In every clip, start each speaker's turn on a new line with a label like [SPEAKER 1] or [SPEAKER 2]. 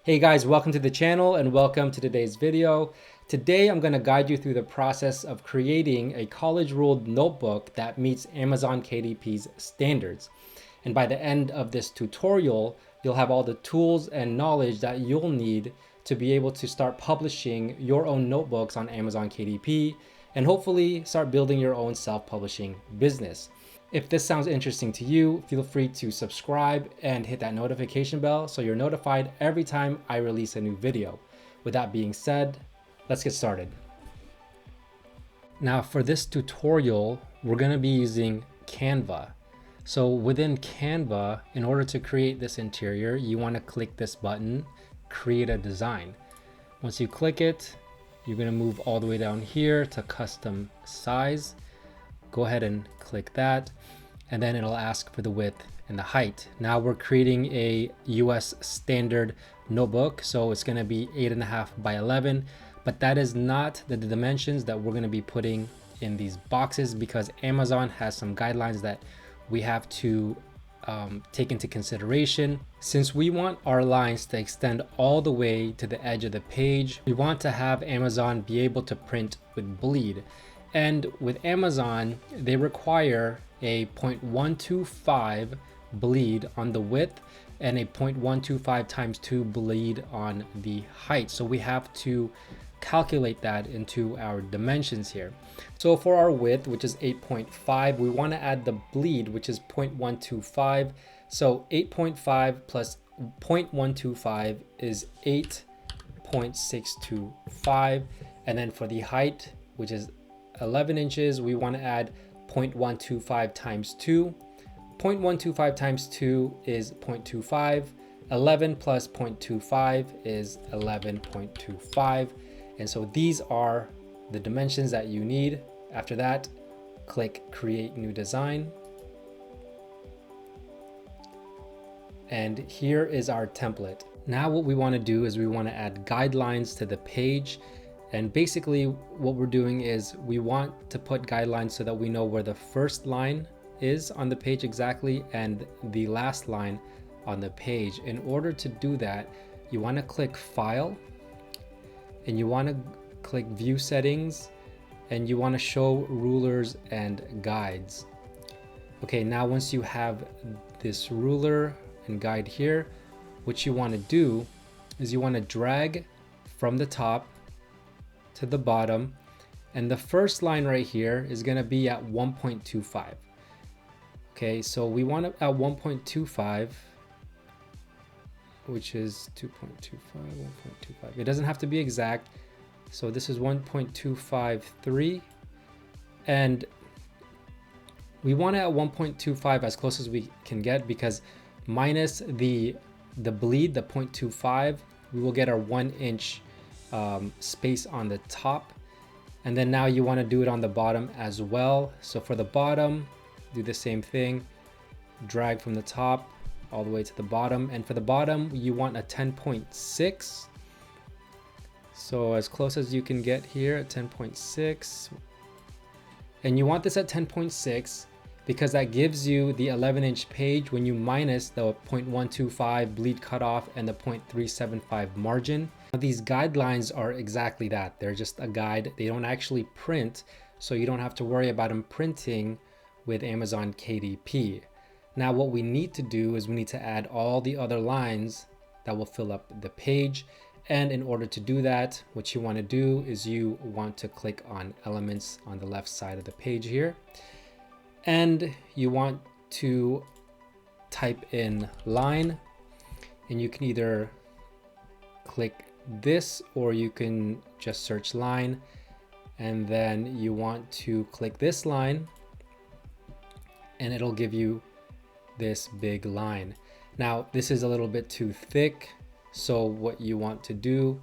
[SPEAKER 1] Hey guys, welcome to the channel and welcome to today's video. Today I'm going to guide you through the process of creating a college ruled notebook that meets Amazon KDP's standards. And by the end of this tutorial, you'll have all the tools and knowledge that you'll need to be able to start publishing your own notebooks on Amazon KDP and hopefully start building your own self-publishing business. If this sounds interesting to you, feel free to subscribe and hit that notification bell so you're notified every time I release a new video. With that being said, let's get started. Now for this tutorial, we're going to be using Canva. So within Canva, in order to create this interior, you want to click this button, create a design. Once you click it, you're going to move all the way down here to custom size. Go ahead and click that, and then it'll ask for the width and the height. Now we're creating a US standard notebook, so it's going to be 8.5 by 11, but that is not the dimensions that we're going to be putting in these boxes because Amazon has some guidelines that we have to take into consideration. Since we want our lines to extend all the way to the edge of the page, we want to have Amazon be able to print with bleed. And with Amazon, they require a 0.125 bleed on the width and a 0.125 times 2 bleed on the height. So we have to calculate that into our dimensions here. So for our width, which is 8.5, we want to add the bleed, which is 0.125. So 8.5 plus 0.125 is 8.625. And then for the height, which is 11 inches, we want to add 0.125 times 2. 0.125 times 2 is 0.25. 11 plus 0.25 is 11.25. And so these are the dimensions that you need. After that, click Create New Design. And here is our template. Now what we want to do is we want to add guidelines to the page. And basically what we're doing is we want to put guidelines so that we know where the first line is on the page exactly and the last line on the page. In order to do that, you want to click File and you want to click View Settings and you want to show rulers and guides. Okay, now once you have this ruler and guide here, what you want to do is you want to drag from the top to the bottom, and the first line right here is going to be at 1.25. Okay, so we want it at 1.25, which is 2.25, 1.25. It doesn't have to be exact, so this is 1.253, and we want it at 1.25 as close as we can get because minus the bleed, the 0.25, we will get our 1 inch space on the top. And then now you want to do it on the bottom as well. So for the bottom, do the same thing, drag from the top all the way to the bottom, and for the bottom you want a 10.6, so as close as you can get here at 10.6, and you want this at 10.6 because that gives you the 11-inch page when you minus the 0.125 bleed cutoff and the 0.375 margin. These guidelines are exactly that. They're just a guide. They don't actually print, so you don't have to worry about them printing with Amazon KDP. Now what we need to do is we need to add all the other lines that will fill up the page. And in order to do that, what you want to do is you want to click on Elements on the left side of the page here. And you want to type in line, and you can either click this or you can just search line, and then you want to click this line and it'll give you this big line. Now this is a little bit too thick, so what you want to do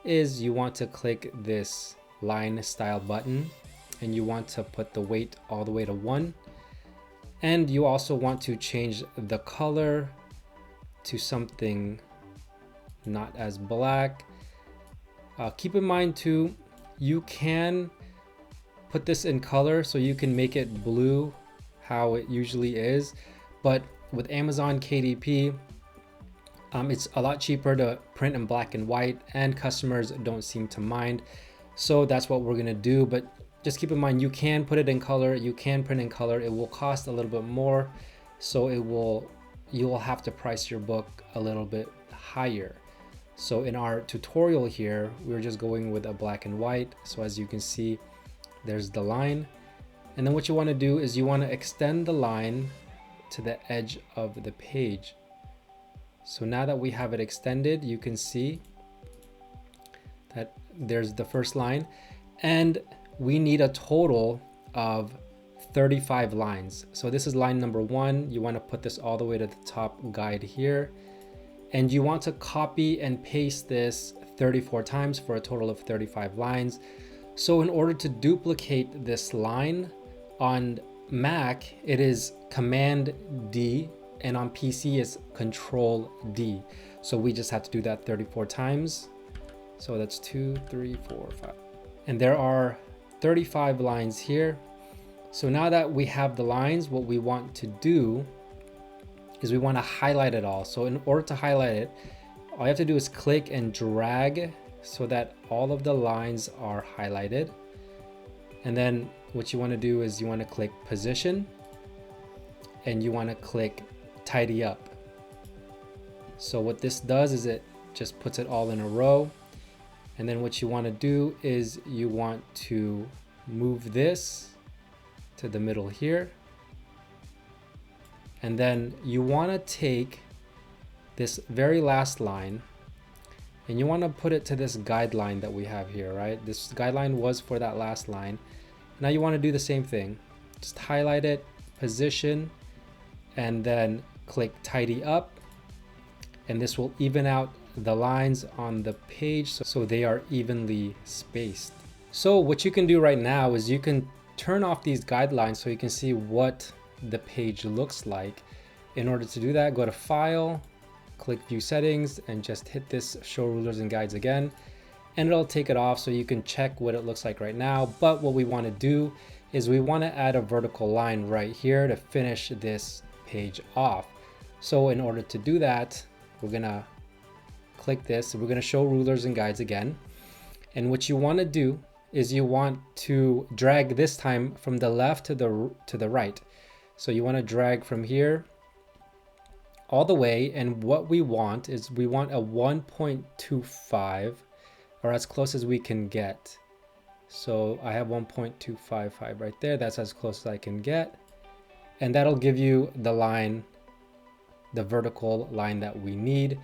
[SPEAKER 1] is you want to click this line style button and you want to put the weight all the way to 1, and you also want to change the color to something not as black. Keep in mind too, you can put this in color so you can make it blue how it usually is, but with Amazon KDP, It's a lot cheaper to print in black and white, and customers don't seem to mind. So that's what we're gonna do. But just keep in mind, you can put it in color, you can print in color. It will cost a little bit more, so you will have to price your book a little bit higher. So in our tutorial here, we're just going with a black and white. So as you can see, there's the line. And then what you want to do is you want to extend the line to the edge of the page. So now that we have it extended, you can see that there's the first line, and we need a total of 35 lines. So this is line number 1. You want to put this all the way to the top guide here, and you want to copy and paste this 34 times for a total of 35 lines. So in order to duplicate this line, on Mac it is Command D, and on PC it's Control D. So we just have to do that 34 times. So that's 2, 3, 4, 5. And there are 35 lines here. So now that we have the lines, what we want to do is we want to highlight it all. So in order to highlight it, all you have to do is click and drag so that all of the lines are highlighted. And then what you want to do is you want to click position, and you want to click tidy up. So what this does is it just puts it all in a row. And then what you want to do is you want to move this to the middle here. And then you want to take this very last line and you want to put it to this guideline that we have here, right? This guideline was for that last line. Now you want to do the same thing. Just highlight it, position, and then click tidy up. And this will even out the lines on the page so they are evenly spaced. So what you can do right now is you can turn off these guidelines so you can see what the page looks like. In order to do that, go to File, click View Settings, and just hit this Show Rulers and Guides again, and it'll take it off so you can check what it looks like right now. But what we want to do is we want to add a vertical line right here to finish this page off. So in order to do that, we're gonna click this. We're gonna Show Rulers and Guides again, and what you want to do is you want to drag this time from the left to the right. So you want to drag from here all the way, and what we want is we want a 1.25, or as close as we can get. So I have 1.255 right there. That's as close as I can get, and that'll give you the line, the vertical line that we need.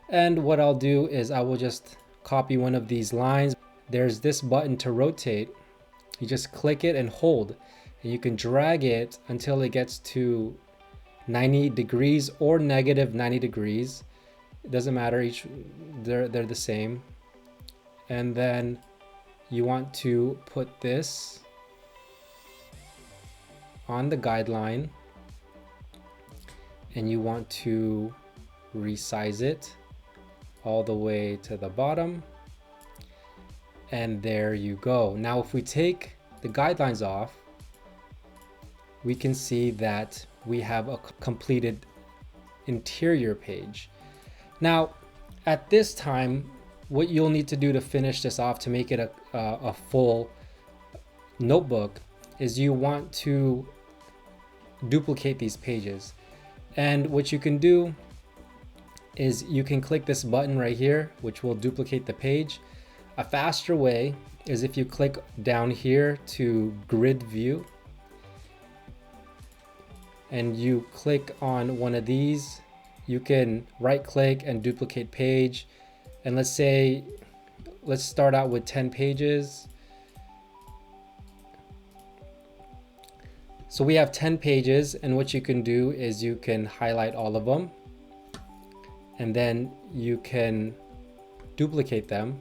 [SPEAKER 1] And what I'll do is I will just copy one of these lines. There's this button to rotate. You just click it and hold, and you can drag it until it gets to 90 degrees or negative 90 degrees. It doesn't matter, they're the same. And then you want to put this on the guideline, and you want to resize it all the way to the bottom. And there you go. Now if we take the guidelines off, we can see that we have a completed interior page. Now at this time, what you'll need to do to finish this off, to make it a full notebook, is you want to duplicate these pages. And what you can do is you can click this button right here, which will duplicate the page. A faster way is if you click down here to grid view, and you click on one of these, you can right click and duplicate page. And let's start out with 10 pages. So we have 10 pages, and what you can do is you can highlight all of them, and then you can duplicate them.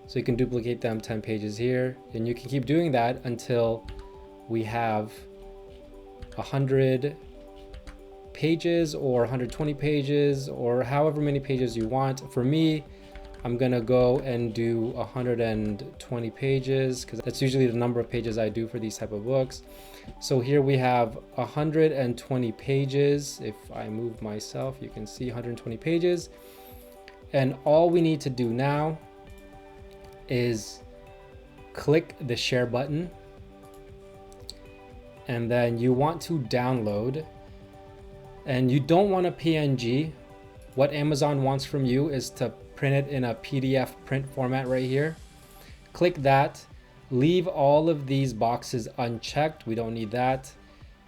[SPEAKER 1] So you can duplicate them 10 pages here, and you can keep doing that until we have 100 pages or 120 pages, or however many pages you want. For me, I'm gonna go and do 120 pages because that's usually the number of pages I do for these type of books. So here we have 120 pages. If I move myself, you can see 120 pages. And all we need to do now is click the share button, and then you want to download, and you don't want a PNG. What Amazon wants from you is to print it in a PDF print format right here. Click that, leave all of these boxes unchecked, we don't need that.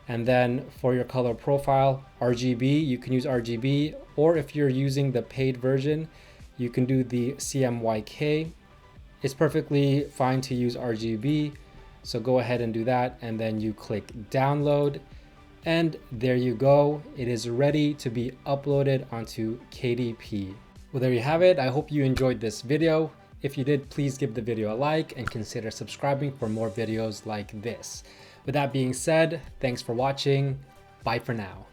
[SPEAKER 1] And then for your color profile, RGB, you can use RGB, or if you're using the paid version, you can do the CMYK. It's perfectly fine to use RGB. So go ahead and do that. And then you click download, and there you go. It is ready to be uploaded onto KDP. Well, there you have it. I hope you enjoyed this video. If you did, please give the video a like and consider subscribing for more videos like this. With that being said, thanks for watching. Bye for now.